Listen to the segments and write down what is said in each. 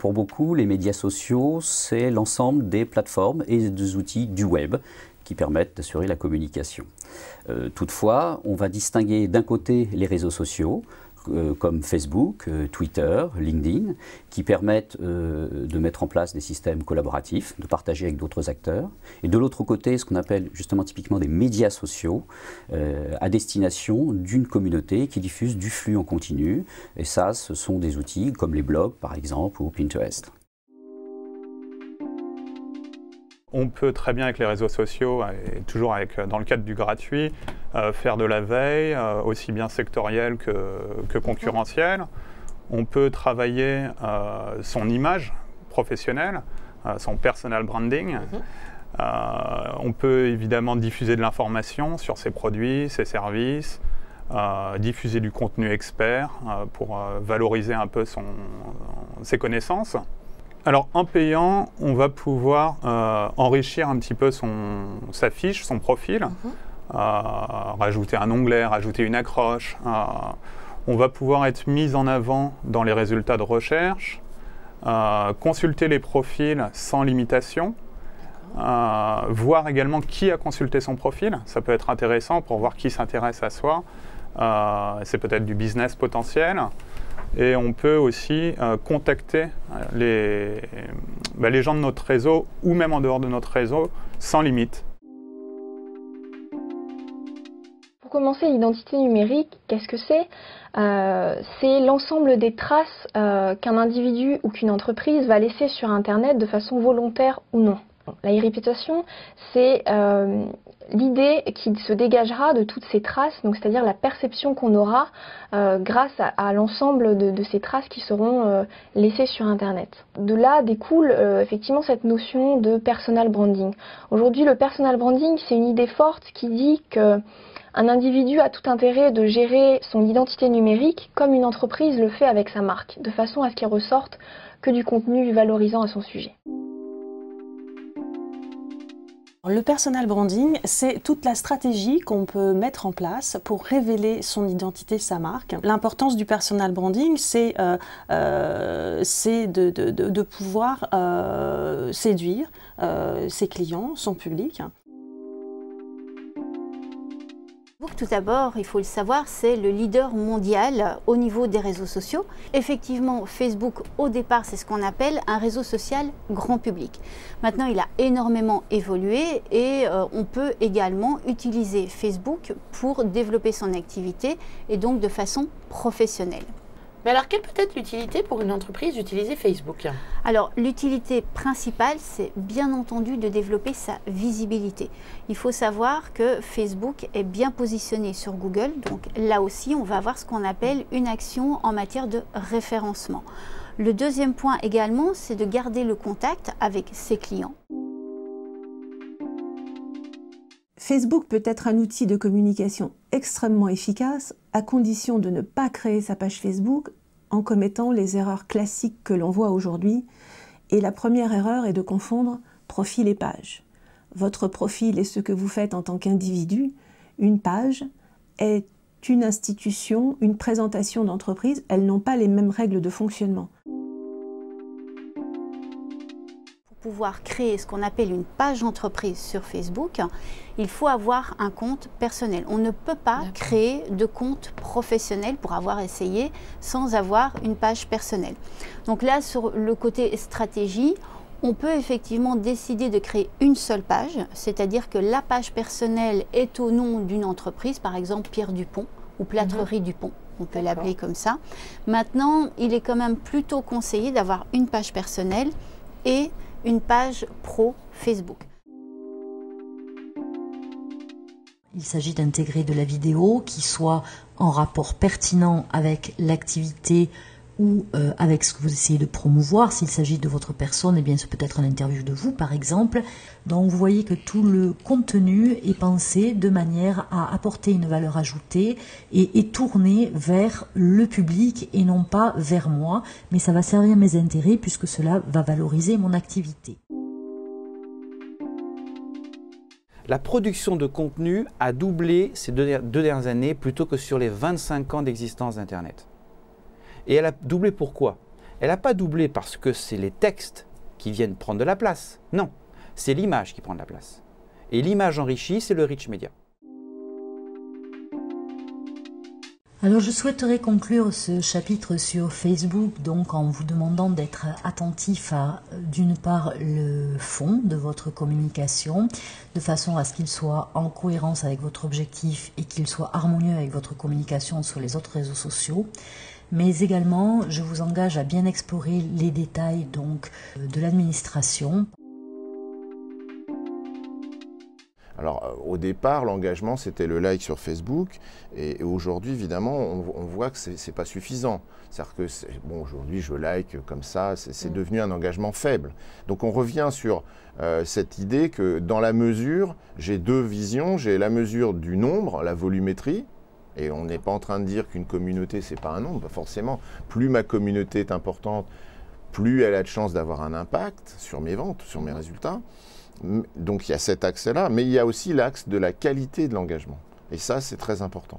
Pour beaucoup, les médias sociaux, c'est l'ensemble des plateformes et des outils du web qui permettent d'assurer la communication. Toutefois, on va distinguer d'un côté les réseaux sociaux, comme Facebook, Twitter, LinkedIn, qui permettent de mettre en place des systèmes collaboratifs, de partager avec d'autres acteurs. Et de l'autre côté, ce qu'on appelle justement typiquement des médias sociaux à destination d'une communauté qui diffuse du flux en continu. Et ça, ce sont des outils comme les blogs, par exemple, ou Pinterest. On peut très bien avec les réseaux sociaux, et toujours dans le cadre du gratuit, faire de la veille, aussi bien sectorielle que concurrentielle. On peut travailler son image professionnelle, son personal branding. On peut évidemment diffuser de l'information sur ses produits, ses services, diffuser du contenu expert pour valoriser un peu ses connaissances. Alors en payant, on va pouvoir enrichir un petit peu sa fiche, son profil, rajouter un onglet, rajouter une accroche. On va pouvoir être mis en avant dans les résultats de recherche, consulter les profils sans limitation, voir également qui a consulté son profil. Ça peut être intéressant pour voir qui s'intéresse à soi. C'est peut-être du business potentiel. Et on peut aussi contacter les gens de notre réseau ou même en dehors de notre réseau sans limite. Pour commencer, l'identité numérique, qu'est-ce que c'est? C'est l'ensemble des traces qu'un individu ou qu'une entreprise va laisser sur Internet de façon volontaire ou non. La réputation, c'est l'idée qui se dégagera de toutes ces traces, donc c'est-à-dire la perception qu'on aura grâce à l'ensemble de ces traces qui seront laissées sur Internet. De là découle effectivement cette notion de personal branding. Aujourd'hui, le personal branding, c'est une idée forte qui dit qu'un individu a tout intérêt de gérer son identité numérique comme une entreprise le fait avec sa marque, de façon à ce qu'il ressorte que du contenu valorisant à son sujet. Le personal branding, c'est toute la stratégie qu'on peut mettre en place pour révéler son identité, sa marque. L'importance du personal branding, c'est de pouvoir séduire ses clients, son public. Tout d'abord, il faut le savoir, c'est le leader mondial au niveau des réseaux sociaux. Effectivement, Facebook, au départ, c'est ce qu'on appelle un réseau social grand public. Maintenant, il a énormément évolué et on peut également utiliser Facebook pour développer son activité et donc de façon professionnelle. Mais alors, quelle peut être l'utilité pour une entreprise d'utiliser Facebook? Alors, l'utilité principale, c'est bien entendu de développer sa visibilité. Il faut savoir que Facebook est bien positionné sur Google, donc là aussi, on va avoir ce qu'on appelle une action en matière de référencement. Le deuxième point également, c'est de garder le contact avec ses clients. Facebook peut être un outil de communication extrêmement efficace à condition de ne pas créer sa page Facebook en commettant les erreurs classiques que l'on voit aujourd'hui. Et la première erreur est de confondre profil et page. Votre profil est ce que vous faites en tant qu'individu. Une page est une institution, une présentation d'entreprise. Elles n'ont pas les mêmes règles de fonctionnement. Pour pouvoir créer ce qu'on appelle une page entreprise sur Facebook, il faut avoir un compte personnel. On ne peut pas créer de compte professionnel pour avoir essayé sans avoir une page personnelle. Donc là, sur le côté stratégie, on peut effectivement décider de créer une seule page, c'est-à-dire que la page personnelle est au nom d'une entreprise, par exemple Pierre Dupont ou Plâtrerie Dupont. On peut l'appeler comme ça. Maintenant, il est quand même plutôt conseillé d'avoir une page personnelle et une page pro Facebook. Il s'agit d'intégrer de la vidéo qui soit en rapport pertinent avec l'activité ou avec ce que vous essayez de promouvoir. S'il s'agit de votre personne, eh bien, ce peut être une interview de vous, par exemple. Donc, vous voyez que tout le contenu est pensé de manière à apporter une valeur ajoutée et est tourné vers le public et non pas vers moi. Mais ça va servir mes intérêts puisque cela va valoriser mon activité. La production de contenu a doublé ces deux dernières années plutôt que sur les 25 ans d'existence d'Internet. Et elle a doublé pourquoi? Elle n'a pas doublé parce que c'est les textes qui viennent prendre de la place. Non, c'est l'image qui prend de la place. Et l'image enrichie, c'est le rich media. Alors je souhaiterais conclure ce chapitre sur Facebook donc en vous demandant d'être attentif à d'une part le fond de votre communication de façon à ce qu'il soit en cohérence avec votre objectif et qu'il soit harmonieux avec votre communication sur les autres réseaux sociaux. Mais également je vous engage à bien explorer les détails donc de l'administration. Alors au départ, l'engagement c'était le like sur Facebook et aujourd'hui évidemment on voit que c'est pas suffisant. C'est-à-dire que bon, aujourd'hui je like comme ça, c'est devenu un engagement faible. Donc on revient sur cette idée que dans la mesure, j'ai deux visions, j'ai la mesure du nombre, la volumétrie, et on n'est pas en train de dire qu'une communauté c'est pas un nombre, forcément. Plus ma communauté est importante, plus elle a de chances d'avoir un impact sur mes ventes, sur mes résultats. Donc il y a cet axe-là, mais il y a aussi l'axe de la qualité de l'engagement. Et ça, c'est très important.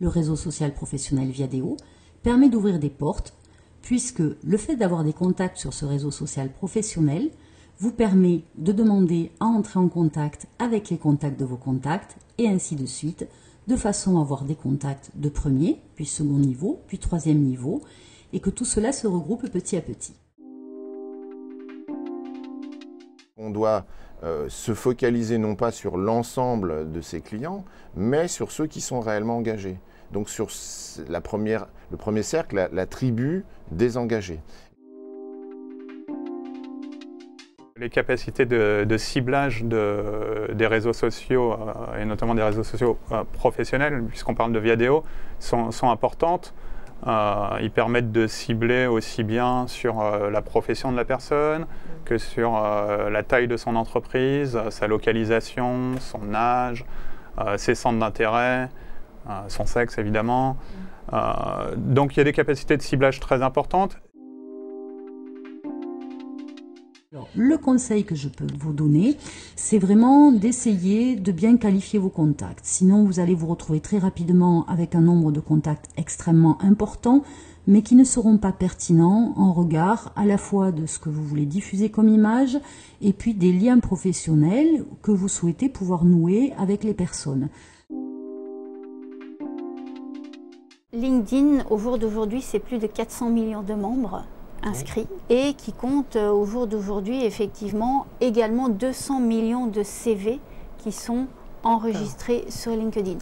Le réseau social professionnel Viadeo permet d'ouvrir des portes, puisque le fait d'avoir des contacts sur ce réseau social professionnel vous permet de demander à entrer en contact avec les contacts de vos contacts, et ainsi de suite, de façon à avoir des contacts de premier, puis second niveau, puis troisième niveau, et que tout cela se regroupe petit à petit. On doit se focaliser non pas sur l'ensemble de ses clients, mais sur ceux qui sont réellement engagés. Donc sur le premier cercle, la tribu des engagés. Les capacités de ciblage des réseaux sociaux, et notamment des réseaux sociaux professionnels, puisqu'on parle de Viadeo, sont importantes. Ils permettent de cibler aussi bien sur la profession de la personne que sur la taille de son entreprise, sa localisation, son âge, ses centres d'intérêt, son sexe évidemment. Donc il y a des capacités de ciblage très importantes. Alors, le conseil que je peux vous donner, c'est vraiment d'essayer de bien qualifier vos contacts. Sinon, vous allez vous retrouver très rapidement avec un nombre de contacts extrêmement important, mais qui ne seront pas pertinents en regard à la fois de ce que vous voulez diffuser comme image et puis des liens professionnels que vous souhaitez pouvoir nouer avec les personnes. LinkedIn, au jour d'aujourd'hui, c'est plus de 400 millions de membres inscrits et qui compte au jour d'aujourd'hui effectivement également 200 millions de CV qui sont enregistrés sur LinkedIn.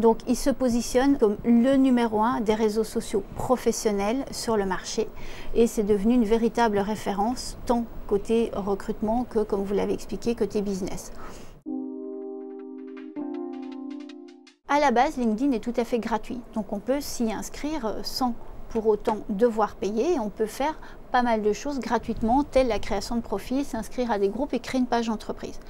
Donc il se positionne comme le numéro 1 des réseaux sociaux professionnels sur le marché et c'est devenu une véritable référence tant côté recrutement que, comme vous l'avez expliqué, côté business. À la base, LinkedIn est tout à fait gratuit, donc on peut s'y inscrire sans pour autant devoir payer. On peut faire pas mal de choses gratuitement, telle la création de profil, s'inscrire à des groupes et créer une page d'entreprise.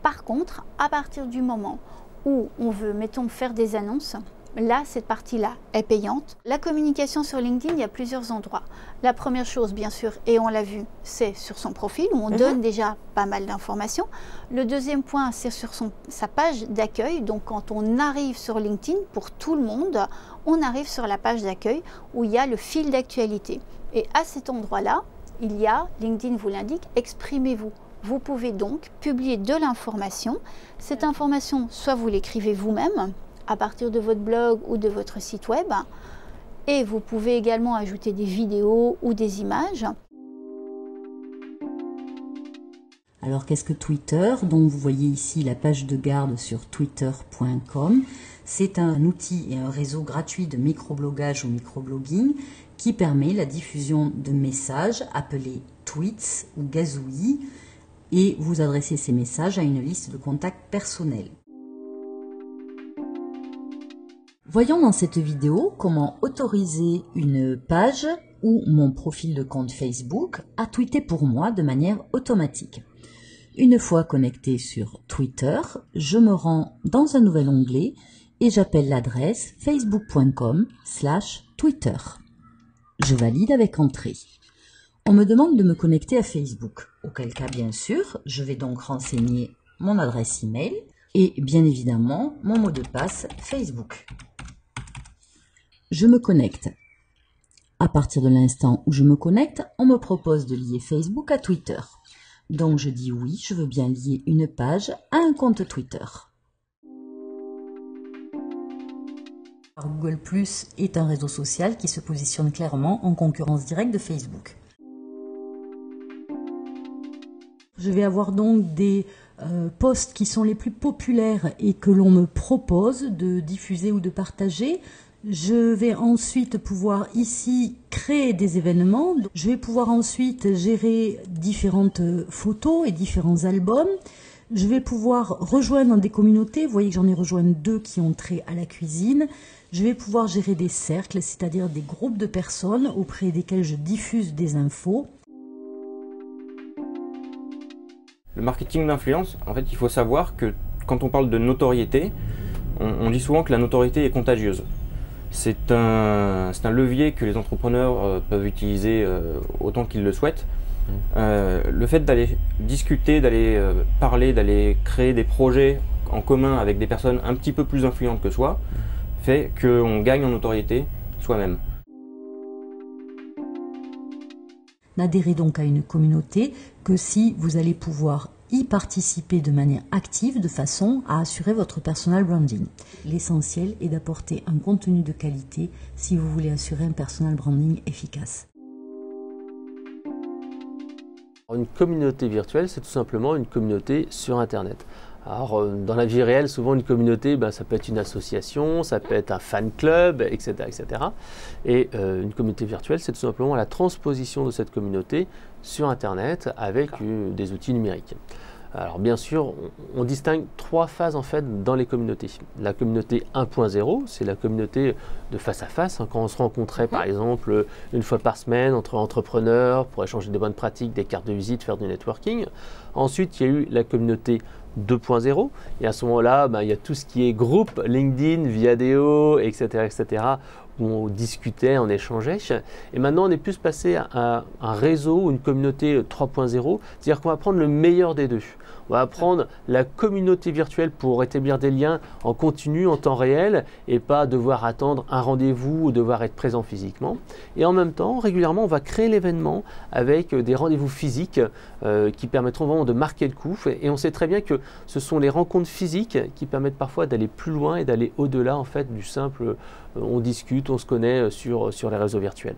Par contre, à partir du moment où on veut, mettons, faire des annonces, là, cette partie-là est payante. La communication sur LinkedIn, il y a plusieurs endroits. La première chose, bien sûr, et on l'a vu, c'est sur son profil, où on donne déjà pas mal d'informations. Le deuxième point, c'est sur sa page d'accueil. Donc, quand on arrive sur LinkedIn, pour tout le monde, on arrive sur la page d'accueil où il y a le fil d'actualité. Et à cet endroit-là, il y a, LinkedIn vous l'indique, exprimez-vous. Vous pouvez donc publier de l'information. Cette information, soit vous l'écrivez vous-même, à partir de votre blog ou de votre site web, et vous pouvez également ajouter des vidéos ou des images. Alors qu'est-ce que Twitter? Donc vous voyez ici la page de garde sur twitter.com. C'est un outil et un réseau gratuit de microblogage ou microblogging qui permet la diffusion de messages appelés tweets ou gazouillis et vous adressez ces messages à une liste de contacts personnels. Voyons dans cette vidéo comment autoriser une page ou mon profil de compte Facebook à tweeter pour moi de manière automatique. Une fois connecté sur Twitter, je me rends dans un nouvel onglet et j'appelle l'adresse facebook.com/Twitter. Je valide avec entrée. On me demande de me connecter à Facebook, auquel cas bien sûr, je vais donc renseigner mon adresse email et bien évidemment mon mot de passe Facebook. Je me connecte. À partir de l'instant où je me connecte, on me propose de lier Facebook à Twitter. Donc je dis oui, je veux bien lier une page à un compte Twitter. Google+ est un réseau social qui se positionne clairement en concurrence directe de Facebook. Je vais avoir donc des posts qui sont les plus populaires et que l'on me propose de diffuser ou de partager. Je vais ensuite pouvoir ici créer des événements. Je vais pouvoir ensuite gérer différentes photos et différents albums. Je vais pouvoir rejoindre des communautés. Vous voyez que j'en ai rejoint 2 qui ont trait à la cuisine. Je vais pouvoir gérer des cercles, c'est-à-dire des groupes de personnes auprès desquels je diffuse des infos. Le marketing d'influence, en fait, il faut savoir que quand on parle de notoriété, on dit souvent que la notoriété est contagieuse. C'est un levier que les entrepreneurs peuvent utiliser autant qu'ils le souhaitent. Le fait d'aller discuter, d'aller parler, d'aller créer des projets en commun avec des personnes un petit peu plus influentes que soi, fait qu'on gagne en notoriété soi-même. N'adhérez donc à une communauté que si vous allez pouvoir y participer de manière active de façon à assurer votre personal branding. L'essentiel est d'apporter un contenu de qualité si vous voulez assurer un personal branding efficace. Une communauté virtuelle, c'est tout simplement une communauté sur Internet. Alors, dans la vie réelle, souvent une communauté, ça peut être une association, ça peut être un fan club, etc. etc. Et une communauté virtuelle, c'est tout simplement la transposition de cette communauté sur Internet avec des outils numériques. Alors bien sûr, on distingue 3 phases en fait dans les communautés. La communauté 1.0, c'est la communauté de face à face, quand on se rencontrait par exemple une fois par semaine entre entrepreneurs pour échanger des bonnes pratiques, des cartes de visite, faire du networking. Ensuite, il y a eu la communauté 2.0 et à ce moment-là, il y a tout ce qui est groupe, LinkedIn, Viadeo, etc., etc., où on discutait, on échangeait. Et maintenant, on est plus passé à un réseau ou une communauté 3.0, c'est-à-dire qu'on va prendre le meilleur des deux. On va prendre la communauté virtuelle pour établir des liens en continu, en temps réel, et pas devoir attendre un rendez-vous ou devoir être présent physiquement. Et en même temps, régulièrement, on va créer l'événement avec des rendez-vous physiques qui permettront vraiment de marquer le coup. Et on sait très bien que ce sont les rencontres physiques qui permettent parfois d'aller plus loin et d'aller au-delà en fait du simple on discute, on se connaît sur les réseaux virtuels.